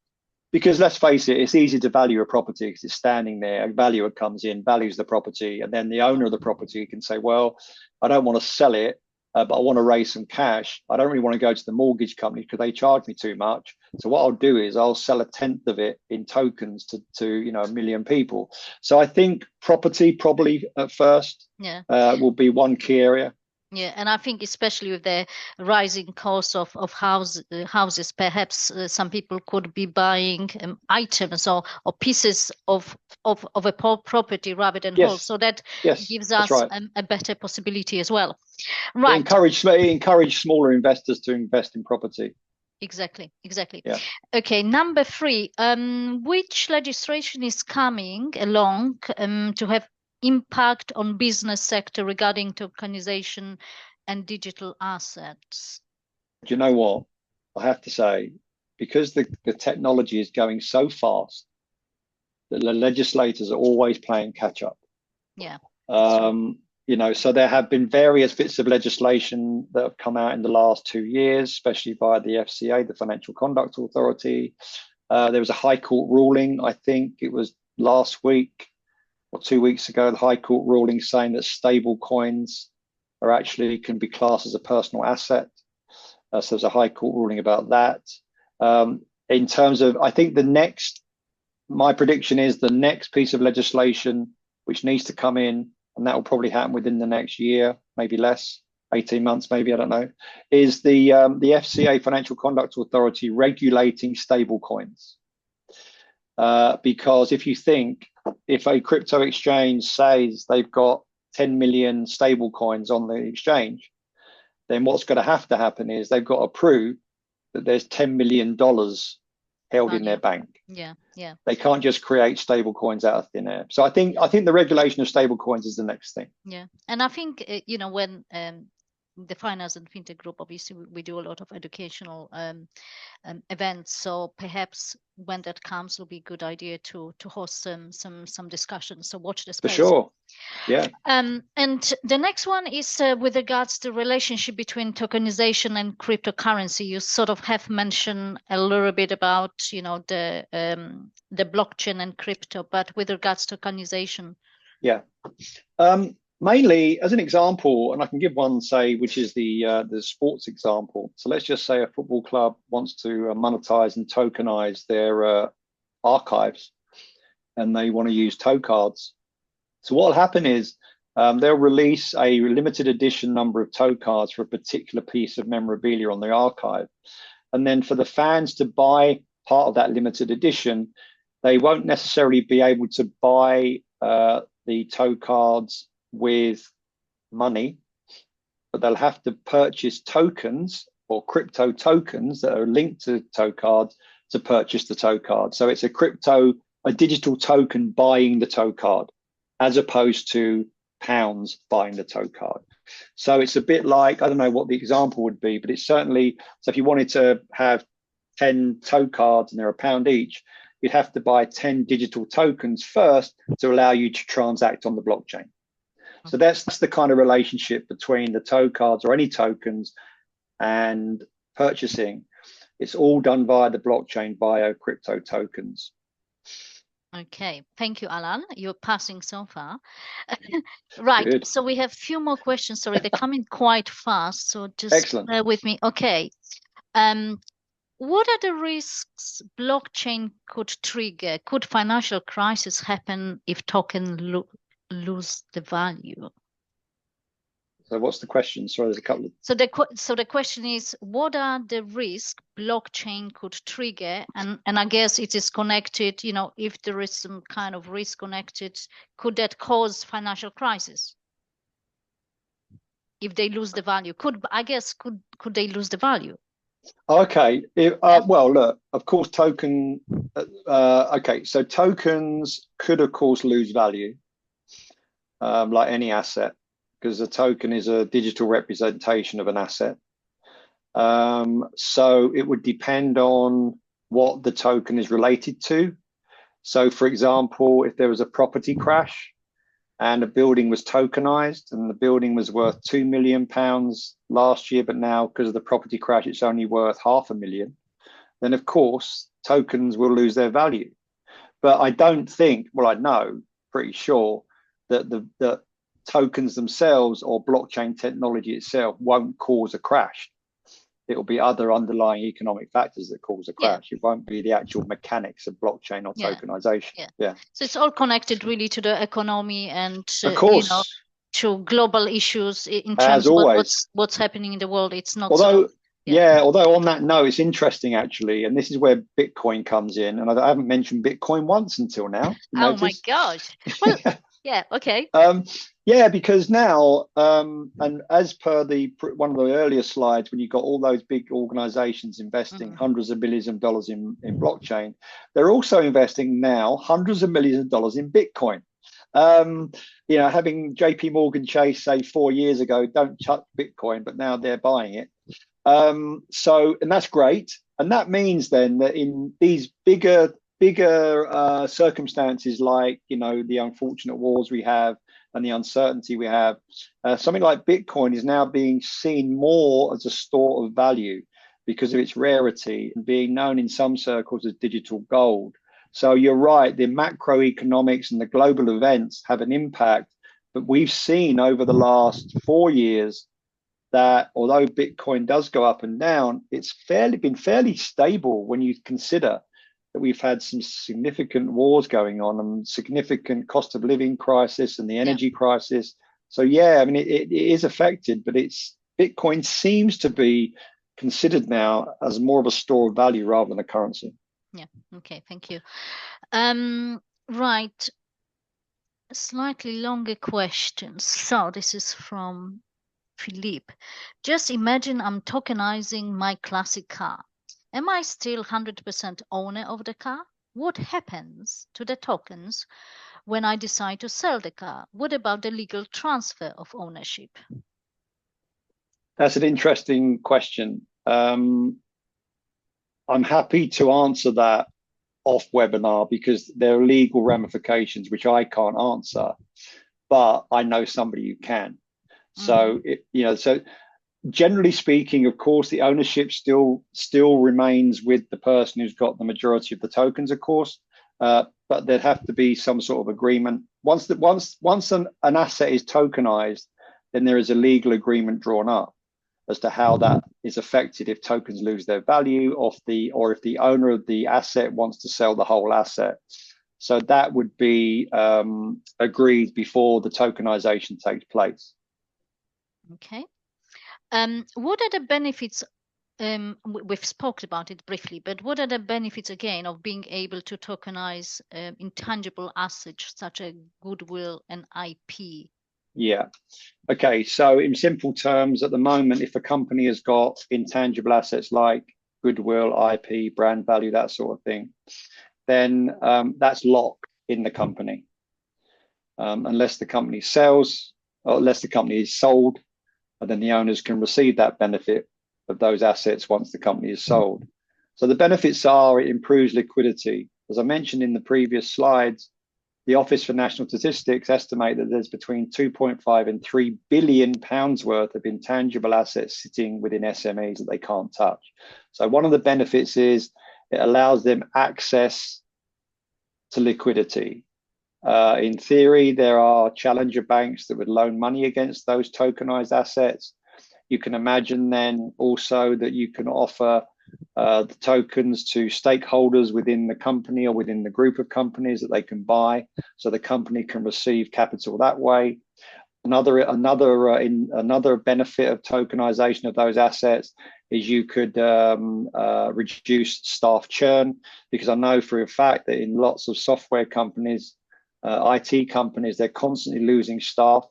because let's face it, it's easy to value a property because it's standing there. A valuer comes in, values the property, and then the owner of the property can say, well, I don't want to sell it, but I want to raise some cash. I don't really want to go to the mortgage company because they charge me too much. So what I'll do is I'll sell a tenth of it in tokens to 1 million people. So I think property probably at first will be one key area. Yeah, and I think especially with the rising cost of houses, perhaps some people could be buying items or pieces of a property rather than whole. So that gives us a better possibility as well. Right. Encourage smaller investors to invest in property. Exactly. Yeah. Okay, number 3. Which legislation is coming along to have impact on business sector regarding tokenization and digital assets? Do you know what? I have to say, because the technology is going so fast, that the legislators are always playing catch up. Yeah. So there have been various bits of legislation that have come out in the last 2 years, especially via the FCA, the Financial Conduct Authority. There was a High Court ruling, I think it was last week or 2 weeks ago, the High Court ruling saying that stable coins can be classed as a personal asset. So there's a High Court ruling about that. In terms of, I think my prediction is the next piece of legislation which needs to come in, and that will probably happen within the next year, maybe less, 18 months, maybe, I don't know, is the FCA, Financial Conduct Authority, regulating stable coins. Because if a crypto exchange says they've got 10 million stable coins on the exchange, then what's going to have to happen is they've got to prove that there's $10 million held in their bank. Yeah. They can't just create stable coins out of thin air. So I think the regulation of stable coins is the next thing. Yeah, and I think when the Finance and FinTech Group, obviously, we do a lot of educational events. So perhaps when that comes, it'll be a good idea to host some discussions. So watch the space. For sure. Yeah. And the next one is with regards to relationship between tokenization and cryptocurrency. You sort of have mentioned a little bit about, the blockchain and crypto, but with regards to tokenization. Yeah. Mainly as an example, and I can give one, say, which is the sports example. So let's just say a football club wants to monetize and tokenize their archives, and they want to use toe cards. So what will happen is they'll release a limited edition number of toe cards for a particular piece of memorabilia on the archive. And then for the fans to buy part of that limited edition, they won't necessarily be able to buy the toe cards with money, but they'll have to purchase tokens or crypto tokens that are linked to toe cards to purchase the toe card. So it's a digital token buying the toe card, as opposed to pounds buying the toe card. So it's a bit like, I don't know what the example would be, but it's certainly, so if you wanted to have 10 toe cards and they're £1 each, you'd have to buy 10 digital tokens first to allow you to transact on the blockchain. So that's the kind of relationship between the toe cards or any tokens and purchasing. It's all done via the blockchain via crypto tokens. Okay, thank you, Alan. You're passing so far. Right, Good. So we have a few more questions. Sorry, they're coming quite fast, so just Excellent. bear with me. Okay. What are the risks blockchain could trigger? Could financial crisis happen if token lose the value? So what's the question? Sorry, there's a couple of... So the question is, what are the risks blockchain could trigger? And I guess it is connected, if there is some kind of risk connected, could that cause financial crisis? If they lose the value, could they lose the value? Okay. Well, look, of course, okay, so tokens could, of course, lose value, like any asset, because a token is a digital representation of an asset. So it would depend on what the token is related to. So, for example, if there was a property crash and a building was tokenized and the building was worth £2 million last year, but now because of the property crash, it's only worth $500,000, then of course, tokens will lose their value. But I don't think, well, I know pretty sure that the tokens themselves or blockchain technology itself won't cause a crash. It will be other underlying economic factors that cause a crash. It won't be the actual mechanics of blockchain or tokenization. Yeah. So it's all connected really to the economy and of course, to global issues in terms of what's happening in the world. It's not. Although on that note, it's interesting actually, and this is where Bitcoin comes in. And I haven't mentioned Bitcoin once until now. Oh my gosh. Well, yeah. Okay. Yeah, because now, and as per one of the earlier slides, when you got all those big organizations investing hundreds of millions of dollars in blockchain, they're also investing now hundreds of millions of dollars in Bitcoin. Having JP Morgan Chase say 4 years ago, don't touch Bitcoin, but now they're buying it. And that's great. And that means then that in these bigger circumstances, like, the unfortunate wars we have, and the uncertainty we have, something like Bitcoin is now being seen more as a store of value because of its rarity and being known in some circles as digital gold. So you're right, the macroeconomics and the global events have an impact, but we've seen over the last 4 years that although Bitcoin does go up and down, it's been fairly stable when you consider that we've had some significant wars going on and significant cost of living crisis and the energy crisis. So it is affected, but Bitcoin seems to be considered now as more of a store of value rather than a currency. Yeah. Okay. Thank you. Right. A slightly longer question. So this is from Philippe. Just imagine I'm tokenizing my classic car. Am I still 100% owner of the car? What happens to the tokens when I decide to sell the car? What about the legal transfer of ownership? That's an interesting question. I'm happy to answer that off webinar because there are legal ramifications which I can't answer, but I know somebody who can. So so generally speaking, of course, the ownership still remains with the person who's got the majority of the tokens, of course. But there'd have to be some sort of agreement. Once an asset is tokenized, then there is a legal agreement drawn up as to how that is affected if tokens lose their value, or if the owner of the asset wants to sell the whole asset. So that would be agreed before the tokenization takes place. Okay. What are the benefits? We've spoken about it briefly, but what are the benefits again of being able to tokenize intangible assets such as goodwill and IP? Yeah. Okay. So in simple terms, at the moment, if a company has got intangible assets like goodwill, IP, brand value, that sort of thing, then that's locked in the company. Unless the company sells, or unless the company is sold, and then the owners can receive that benefit of those assets once the company is sold. So the benefits are it improves liquidity. As I mentioned in the previous slides, the Office for National Statistics estimate that there's between 2.5 and 3 billion pounds worth of intangible assets sitting within SMEs that they can't touch. So one of the benefits is it allows them access to liquidity. In theory, there are challenger banks that would loan money against those tokenized assets. You can imagine then also that you can offer the tokens to stakeholders within the company or within the group of companies that they can buy, so the company can receive capital that way. Another benefit of tokenization of those assets is you could reduce staff churn, because I know for a fact that in lots of software companies, IT companies, they're constantly losing staff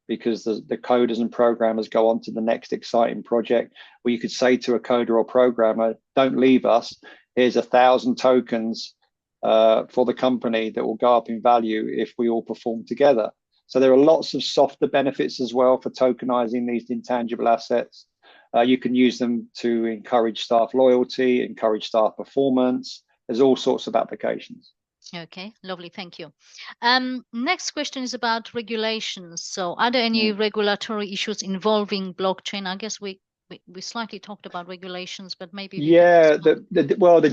because the coders and programmers go on to the next exciting project, where you could say to a coder or programmer, don't leave us, here's 1,000 tokens for the company that will go up in value if we all perform together. So there are lots of softer benefits as well for tokenizing these intangible assets. You can use them to encourage staff loyalty, encourage staff performance. There's all sorts of applications. Okay, lovely, thank you. Next question is about regulations. So are there any regulatory issues involving blockchain? I guess we slightly talked about regulations, but maybe the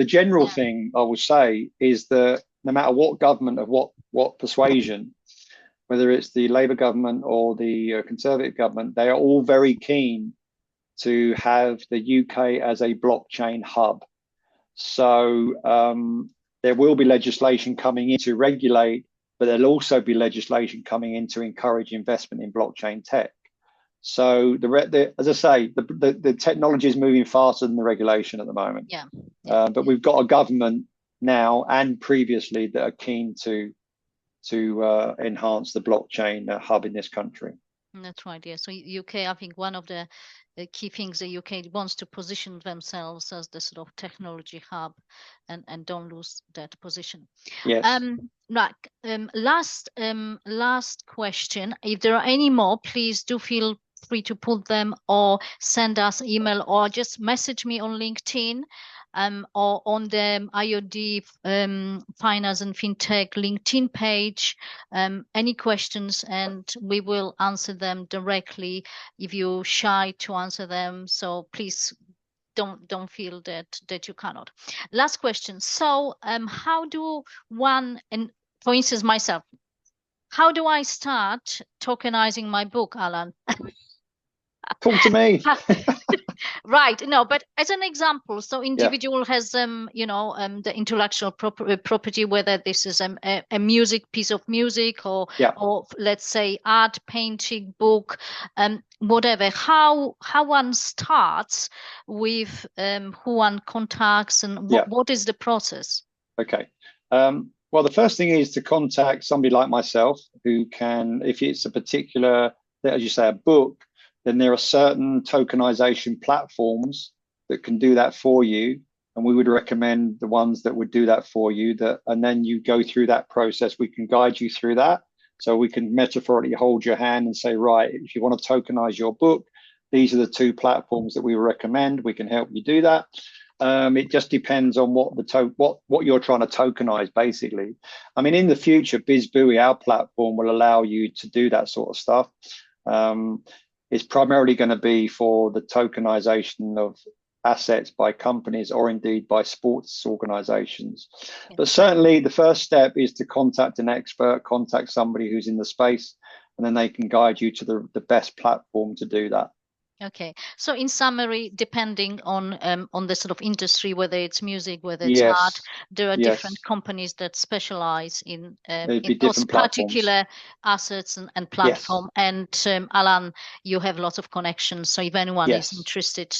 general thing I would say is that no matter what government of what persuasion, whether it's the Labour government or the Conservative government, they are all very keen to have the UK as a blockchain hub. So there will be legislation coming in to regulate, but there'll also be legislation coming in to encourage investment in blockchain tech. So as I say, the technology is moving faster than the regulation at the moment. Yeah. But we've got a government now and previously that are keen to enhance the blockchain hub in this country. That's right. Yeah. So UK, I think one of the key things the UK wants to position themselves as the sort of technology hub, and don't lose that position. Yes. Right. Last question. If there are any more, please do feel free to put them or send us email or just message me on LinkedIn. Or on the IOD Finance and FinTech LinkedIn page, any questions, and we will answer them directly if you're shy to answer them. So please don't feel that you cannot. Last question. So how do one, and for instance myself, how do I start tokenizing my book, Alan? Talk to me. Right. No, but as an example, so individual has the intellectual property, whether this is a music piece of music or let's say art, painting, book, whatever. How one starts with who one contacts and what is the process? Okay. Well, the first thing is to contact somebody like myself who can, if it's a particular, as you say, a book, then there are certain tokenization platforms that can do that for you. And we would recommend the ones that would do that for you, and then you go through that process. We can guide you through that. So we can metaphorically hold your hand and say, right, if you want to tokenize your book, these are the two platforms that we recommend. We can help you do that. It just depends on what you're trying to tokenize, basically. I mean, in the future, BizBuoy, our platform, will allow you to do that sort of stuff. It's primarily going to be for the tokenization of assets by companies or indeed by sports organizations. But certainly the first step is to contact an expert, contact somebody who's in the space, and then they can guide you to the best platform to do that. Okay, so in summary, depending on the sort of industry, whether it's music, whether it's art, there are different companies that specialize in those particular assets and platform. And Alan, you have lots of connections, so if anyone is interested,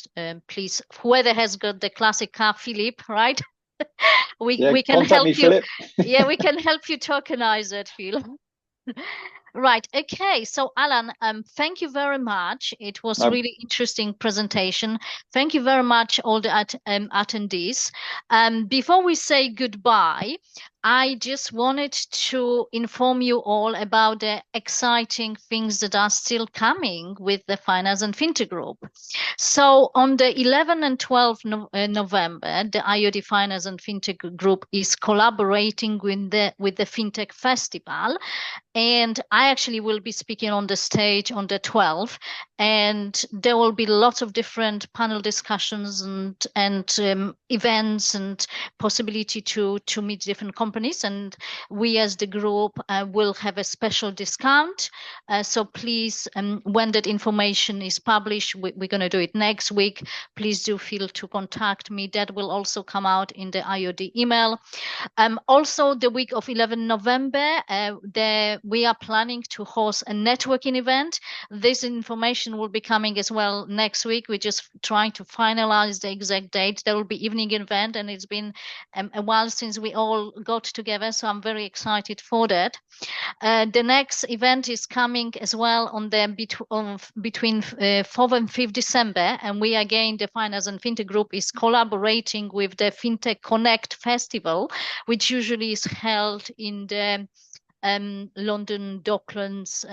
please, whoever has got the classic car, Philip, right? we can help you. Philip. Yeah, we can help you tokenize it, Phil. Right. Okay. So, Alan, thank you very much. It was a really interesting presentation. Thank you very much, all the attendees. Before we say goodbye, I just wanted to inform you all about the exciting things that are still coming with the Finance and FinTech Group. So on the 11th and 12th November, the IoT Finance and FinTech Group is collaborating with the FinTech Festival. And I actually will be speaking on the stage on the 12th, and there will be lots of different panel discussions and events and possibility to meet different companies. And we as the group will have a special discount. So please, when that information is published, we're going to do it next week. Please do feel to contact me. That will also come out in the IoT email. Also, the week of 11 November, we are planning to host a networking event. This information will be coming as well next week. We're just trying to finalize the exact date. There will be evening event, and it's been a while since we all got together, so I'm very excited for that. The next event is coming as well on the between 4th and 5th December, and we again, the Finance and FinTech Group, is collaborating with the FinTech Connect Festival, which usually is held in the London Docklands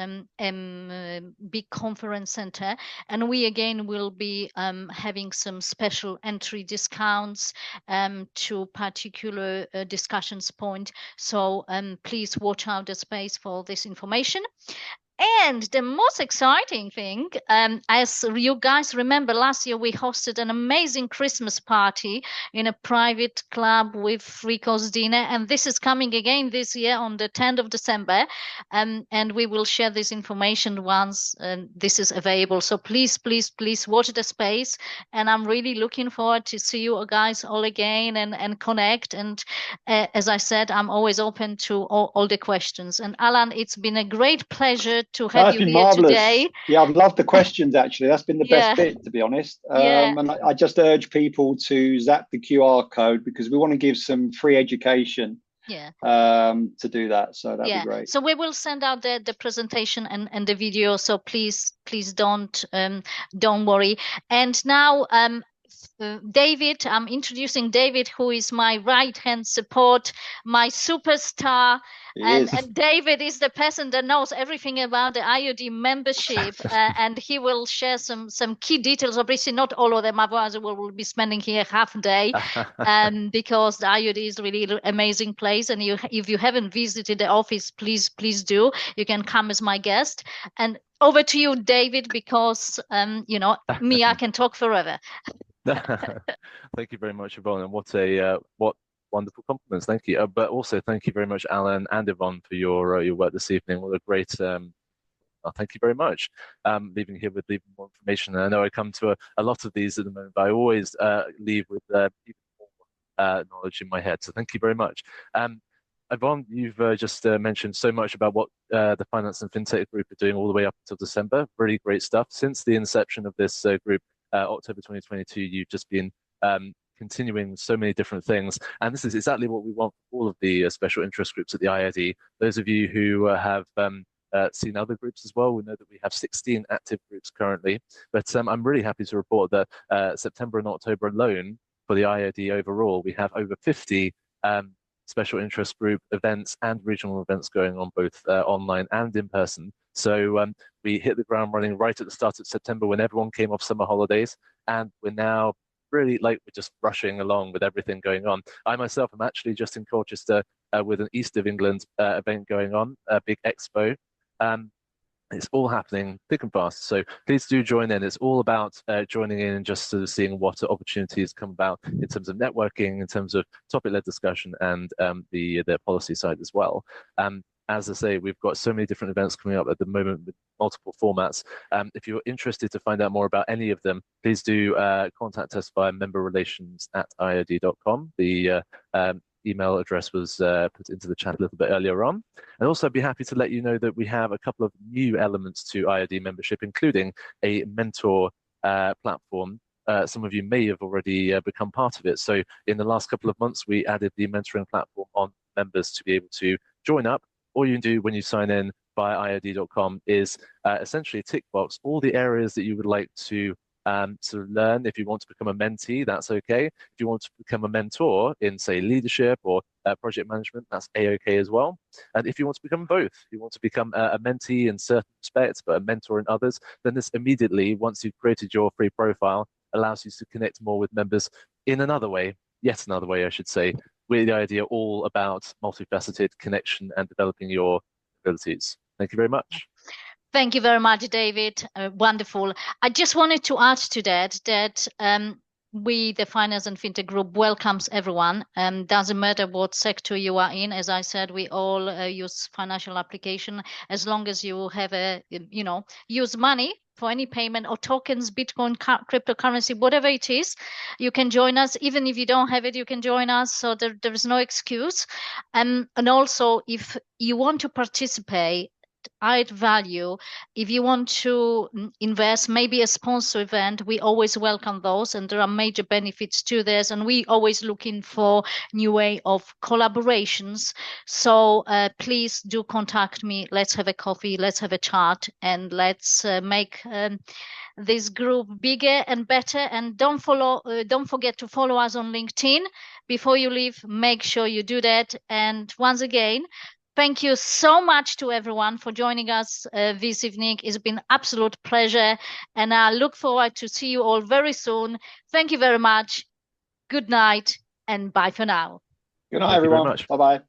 big conference center, and we again will be having some special entry discounts to particular discussions point. So please watch out the space for this information. And the most exciting thing, as you guys remember, last year we hosted an amazing Christmas party in a private club with three-course dinner. And this is coming again this year on the 10th of December. And we will share this information once this is available. So please, please, please watch the space. And I'm really looking forward to see you guys all again and connect. And as I said, I'm always open to all the questions. And Alan, it's been a great pleasure to have you here today. Yeah, I've loved the questions, actually. That's been the best bit, to be honest. And I just urge people to zap the QR code, because we want to give some free education to do that. So that'd be great. So we will send out the presentation and the video. So please don't worry. And now David, I'm introducing David, who is my right-hand support, my superstar. And David is the person that knows everything about the IoT membership, and he will share some key details. Obviously, not all of them, otherwise we will be spending here half a day, because the IoT is really an amazing place. And if you haven't visited the office, please do. You can come as my guest. And over to you, David, because me, I can talk forever. Thank you very much, Yvonne, and what wonderful compliments. Thank you. But also thank you very much, Alan and Yvonne, for your work this evening. What a great thank you very much. Leaving here with even more information. And I know I come to a lot of these at the moment, but I always leave with even more knowledge in my head. So thank you very much. Yvonne, you've just mentioned so much about what the Finance and FinTech Group are doing all the way up until December. Really great stuff. Since the inception of this group, October 2022, you've just been continuing so many different things, and this is exactly what we want for all of the special interest groups at the IID. Those of you who have seen other groups as well, we know that we have 16 active groups currently, but I'm really happy to report that September and October alone for the IID overall, we have over 50 special interest group events and regional events going on, both online and in person. So we hit the ground running right at the start of September when everyone came off summer holidays, and we're now really we're just rushing along with everything going on. I myself am actually just in Colchester with an East of England event going on, a big expo. It's all happening thick and fast. So please do join in. It's all about joining in and just sort of seeing what opportunities come about in terms of networking, in terms of topic-led discussion, and the policy side as well. As I say, we've got so many different events coming up at the moment with multiple formats. If you're interested to find out more about any of them, please do contact us via memberrelations@iod.com. The email address was put into the chat a little bit earlier on. And also I'd be happy to let you know that we have a couple of new elements to IOD membership, including a mentor platform. Some of you may have already become part of it. So in the last couple of months, we added the mentoring platform on members to be able to join up. All you do when you sign in via iod.com is essentially tick box all the areas that you would like to sort of learn. If you want to become a mentee, that's okay. If you want to become a mentor in, say, leadership or project management, that's a-okay as well. And if you want to become both, you want to become a mentee in certain respects, but a mentor in others, then this immediately, once you've created your free profile, allows you to connect more with members in another way, yet another way, I should say, with the idea all about multifaceted connection and developing your abilities. Thank you very much. Thank you very much, David. Wonderful. I just wanted to add to that we, the Finance and FinTech Group, welcomes everyone. Doesn't matter what sector you are in. As I said, we all use financial application as long as you have use money for any payment or tokens, Bitcoin, cryptocurrency, whatever it is, you can join us. Even if you don't have it, you can join us. So there is no excuse. And also, if you want to participate, add value, if you want to invest, maybe a sponsor event, we always welcome those, and there are major benefits to this, and we always looking for new way of collaborations. So please do contact me. Let's have a coffee, let's have a chat, and let's make this group bigger and better. And don't forget to follow us on LinkedIn. Before you leave, make sure you do that. And once again, thank you so much to everyone for joining us this evening. It's been an absolute pleasure, and I look forward to see you all very soon. Thank you very much. Good night, and bye for now. Good night, everyone. Bye-bye.